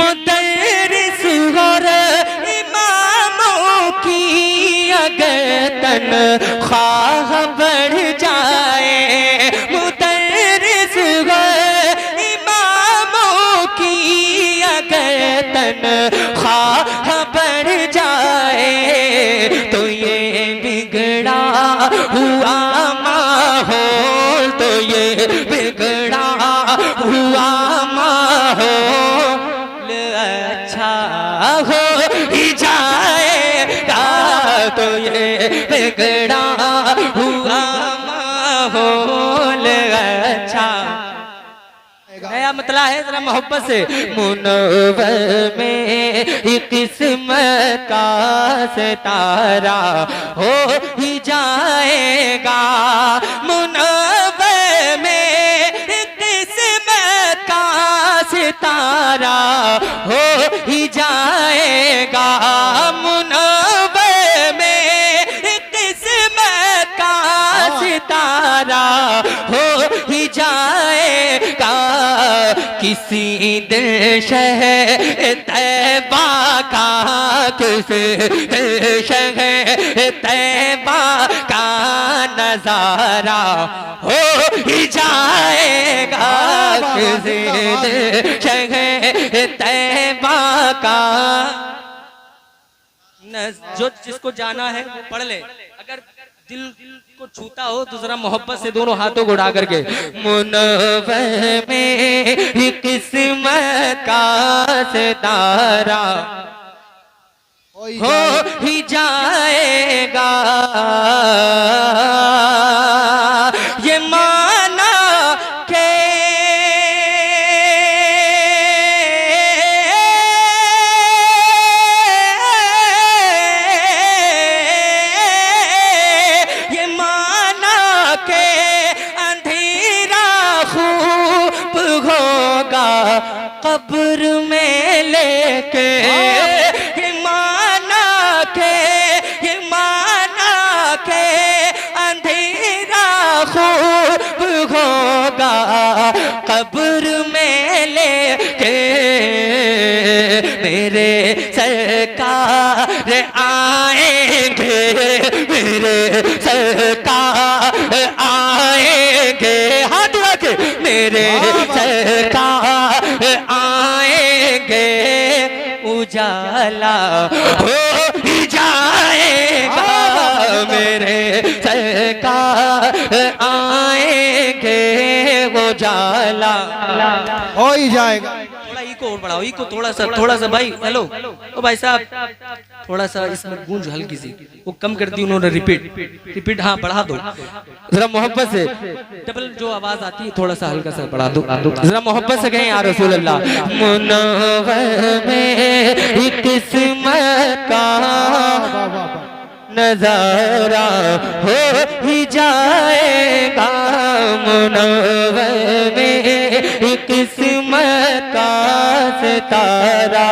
मुदर्रिस और इमामों की अगर तनख्वाह बढ़ जाए, मुदर्रिस और इमामों की अगर तनख्वाह बढ़ जाए, तो ये बिगड़ा हुआ माहौल, तो ये बिगड़ा हुआ माहौल अच्छा हो ही जाएगा, तो ये बिगड़ा हुआ माहौल अच्छा। नया मतला है जरा मोहब्बत से। मुनव्वर में किस्मत का सितारा हो ही जाएगा, मुनव्वर में किस्मत का सितारा हो ही जाएगा, मुनव्वर में किस्मत का सितारा हो ही जाएगा। किसी दिल शहर तैबा का, किसी दिल शहर तैबा का नजारा हो ही जाएगा, किसी दिल शहर तैबा का। जो जिसको जाना है वो पढ़ ले, अगर दिल को छूता हो तो जरा मोहब्बत से दोनों हाथों को उठा करके। मुनव्वर में किस्मत का सितारा हो ही जाएगा, ये माना के कब्र में लेके, ये माना के अंधेरा खूब होगा, कब्र में लेके मेरे सरकार आएंगे, मेरे सरकार आएंगे, हाथ उठा के मेरे सरकार आएंगे, उजाला हो ही जाएगा, मेरे सरकार आएंगे, उजाला हो ही जाएगा। थोड़ा इको और बढ़ाओ, इको थोड़ा सा भाई। हेलो ओ भाई साहब, थोड़ा सा इसमें गूंज हल्की सी वो कम कर दी उन्होंने, रिपीट हाँ बढ़ा दो जरा मोहब्बत से, डबल जो आवाज आती है थोड़ा सा हल्का सा बढ़ा दो जरा मोहब्बत से कहें या रसूल अल्लाह। मुनव्वर में किस्मत का नजारा हो ही जाएगा, मुनव्वर में किस्मत का सितारा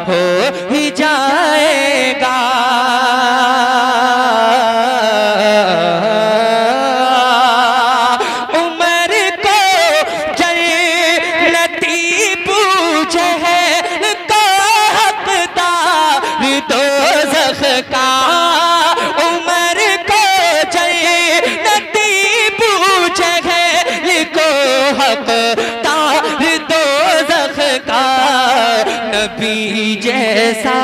हो ही जाएगा। उम्र को जन्नती पूछे है को हकदार दोज़ख का, नबी जैसा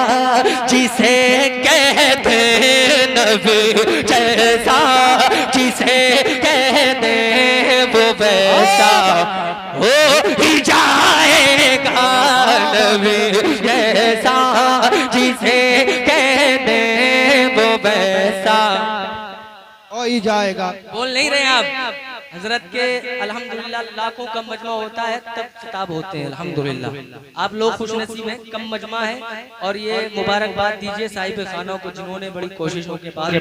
जिसे कहते, नबी जैसा जिसे कहते वो वैसा हो ही जाएगा, नबी जैसा जिसे कहते वो वैसा हो ही जाएगा। बोल नहीं रहे आप? हजरत के अल्हम्दुलिल्लाह लाखों का मजमा होता है तब खिताब होते हैं अल्हम्दुलिल्लाह। आप लोग खुशनसीब हैं, कम मजमा है। और ये मुबारकबाद दीजिए साहिब खानों को जिन्होंने बड़ी कोशिशों के बाद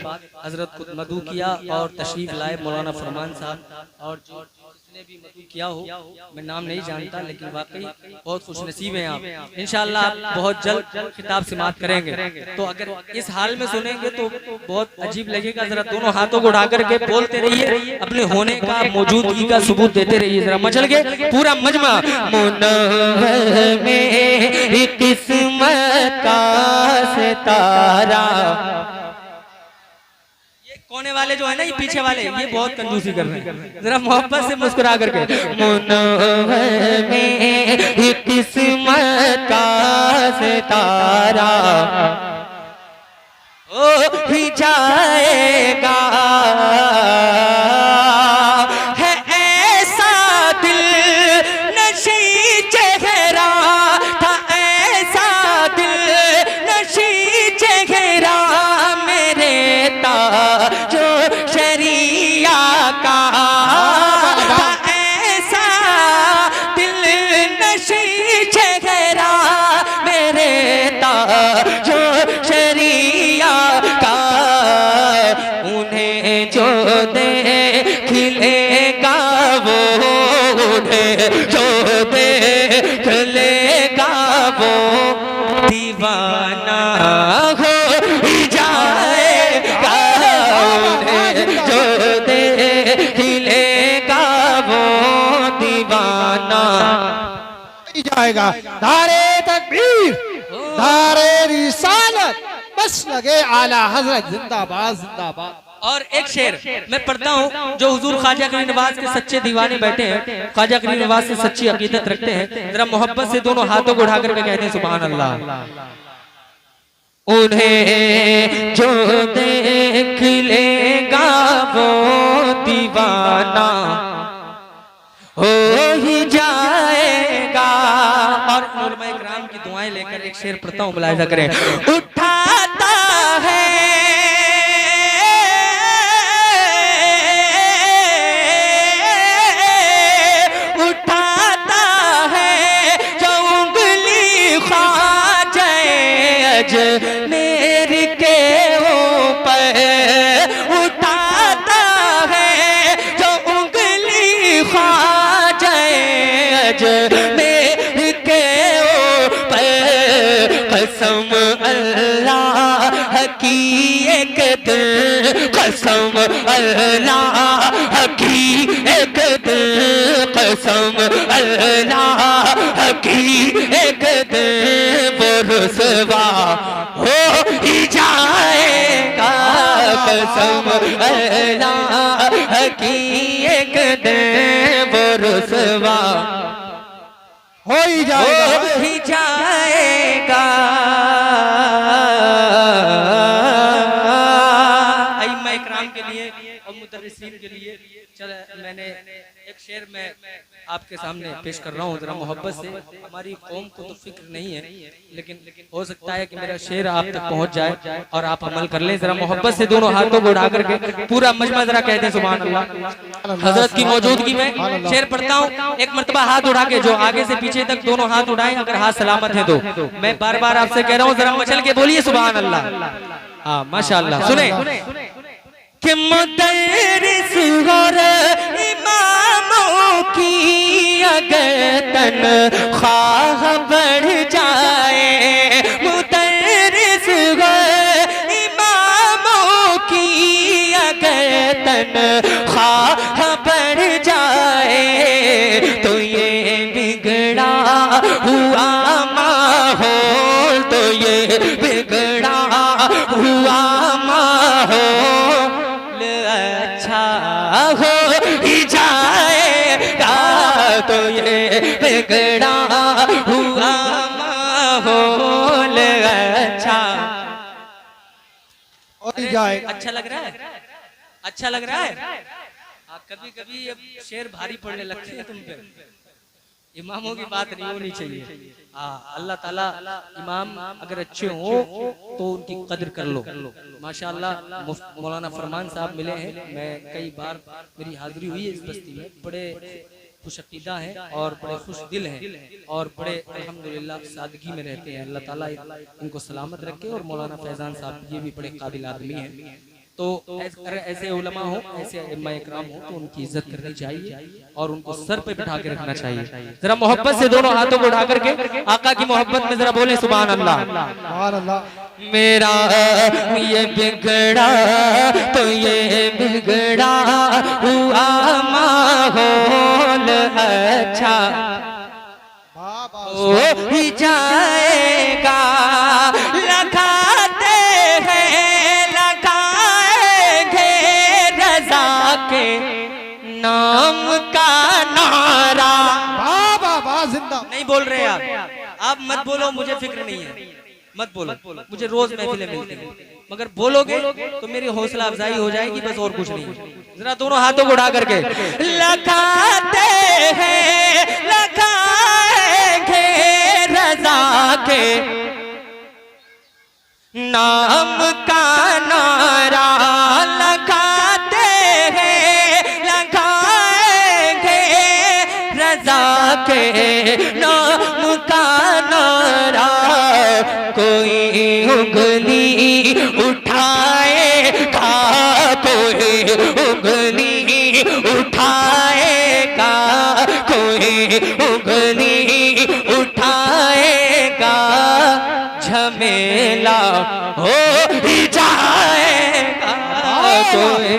हजरत को मदू किया और तशरीफ लाए मौलाना फरमान साहब, और जो जिसने भी मदू किया हो मैं नाम नहीं जानता, लेकिन वाकई बहुत खुशनसीब हैं आप। इंशाअल्लाह आप बहुत जल्द खिताब समाअत करेंगे। तो अगर इस हाल में सुनेंगे तो बहुत अजीब लगेगा। जरा दोनों हाथों को उठा करके बोलते रहिए, अपने होने का मौजूदगी का सबूत देते रहिए। जरा मचल के पूरा मजमा। मुनव्वर में सितारा। ये कोने वाले जो है ना, ये पीछे वाले, ये बहुत कंजूसी कर रहे हैं। जरा मोहब्बत से मुस्कुरा करके, मुनव्वर में किस्मत का सितारा ओ ही जाएगा, है ऐसा दिल नशी चेहरा था, ऐसा दिल नशी चेहरा मेरे ताजो शरिया का, था ऐसा दिल नशी चेहरा मेरे ताजो शरिया का। उन्हें जो देख लेगा वो, उन्हें जो देख लेगा वो दीवाना हो ही जाएगा, उन्हें जो देख लेगा वो दीवाना ही जाएगा। नारे तकबीर, नारे रिसालत, बस लगे आला हजरत जिंदाबाद जिंदाबाद। और एक शेर मैं पढ़ता हूँ जो हुजूर ख्वाजा करीम नवाज के सच्चे दीवाने बैठे हैं, ख्वाजा करीम नवाज से सच्ची अकीदत रखते हैं, जरा मोहब्बत से दोनों हाथों को उठा करके कहते हैं सुभान अल्लाह। उन्हें जो देख लेगा वो दीवाना हो ही जाएगा। और उलमा इकराम की दुआएं लेकर एक शेर पढ़ता हूँ, मुलाहिजा करें। उठाता है मेरे के ऊपर, उठाता है जो उंगली ख्वाजा मेरे के ऊपर, कसम अल्लाह की एक दिन, कसम अल्लाह की एक दिन, कसम अल्लाह की एक दिन वो रुसवा हो ही जाएगा, कसम अल्लाह की एक दिन वो रुसवा हो ही जाएगा, हो ही जाएगा। अइम्मा इकराम के लिए और मुदर्रिसीन के लिए चल मैंने एक शेर में आपके सामने पेश कर रहा हूँ, जरा मोहब्बत से। हमारी कौम को तो फिक्र नहीं है, लेकिन हो सकता है कि मेरा शेर आप तक पहुँच जाए और आप अमल कर लें। जरा मोहब्बत से दोनों हाथों को उठा करके पूरा मजमा जरा कहते हैं सुभान अल्लाह। हजरत की मौजूदगी में शेर पढ़ता हूँ, एक मर्तबा हाथ उठा के, जो आगे से पीछे तक दोनों हाथ उठाएं, अगर हाथ सलामत है तो। मैं बार बार आपसे कह रहा हूँ, जरा मचल के बोलिए सुभान अल्लाह। हाँ माशाअल्लाह। सुने कि मुदर्रिस और इमामों की अगर तनख्वाह बढ़ जाए, मुदर्रिस और इमामों की अगर तनख्वाह बढ़ जाए, तो ये बिगड़ा हुआ माहौल, तो ये बिगड़ा हुआ माहौल अच्छा हो ही जाएगा, तो ये बिगड़ा हुआ माहौल अच्छा हो ही जाएगा। अच्छा लग रहा है, अच्छा लग रहा है। कभी कभी अब शेर भारी पड़ने लगते हैं तुम पे, इमामों की बात नहीं होनी चाहिए। अल्लाह ताला इमाम अगर अच्छे हो तो उनकी कदर कर लो। माशाअल्लाह मौलाना फरमान साहब मिले हैं, मैं कई बार मेरी हाजिरी हुई है इस बस्ती में। बड़े खुश अकीदा हैं और बड़े खुश दिल हैं और बड़े अल्हम्दुलिल्लाह सादगी में रहते हैं। अल्लाह ताला इनको सलामत रखे। और मौलाना फैजान साहब ये भी बड़े काबिल आदमी हैं। तो ऐसे उलमा हो, ऐसे इम्मा इकराम हो तो उनकी इज्जत करनी चाहिए और उनको सर पे बिठा के रखना चाहिए। जरा मोहब्बत से दोनों हाथों को उठा करके आका की मोहब्बत में जरा बोले सुभान अल्लाह। सुभान अल्लाह। मेरा ये बिगड़ा तो ये बिगड़ा हुआ माहौल अच्छा हो ही जाएगा, लगा नहीं बोल रहे आप मत बोलो, मुझे फिक्र नहीं है, मत बोलो, मुझे रोज महफिलें मिलती हैं, मगर बोलोगे तो मेरी हौसला अफजाई हो जाएगी, बस और कुछ नहीं। जरा दोनों हाथों को उठा करके लगाते हैं, लगाएंगे रजा के नाम का नारा, लगाते हैं, लगाएंगे रजा के नाम का नारा। कोई उंगली उठाएगा, कोई उंगली उठाएगा, कोई उंगली उठाएगा, झमेला हो ही जाएगा। कोई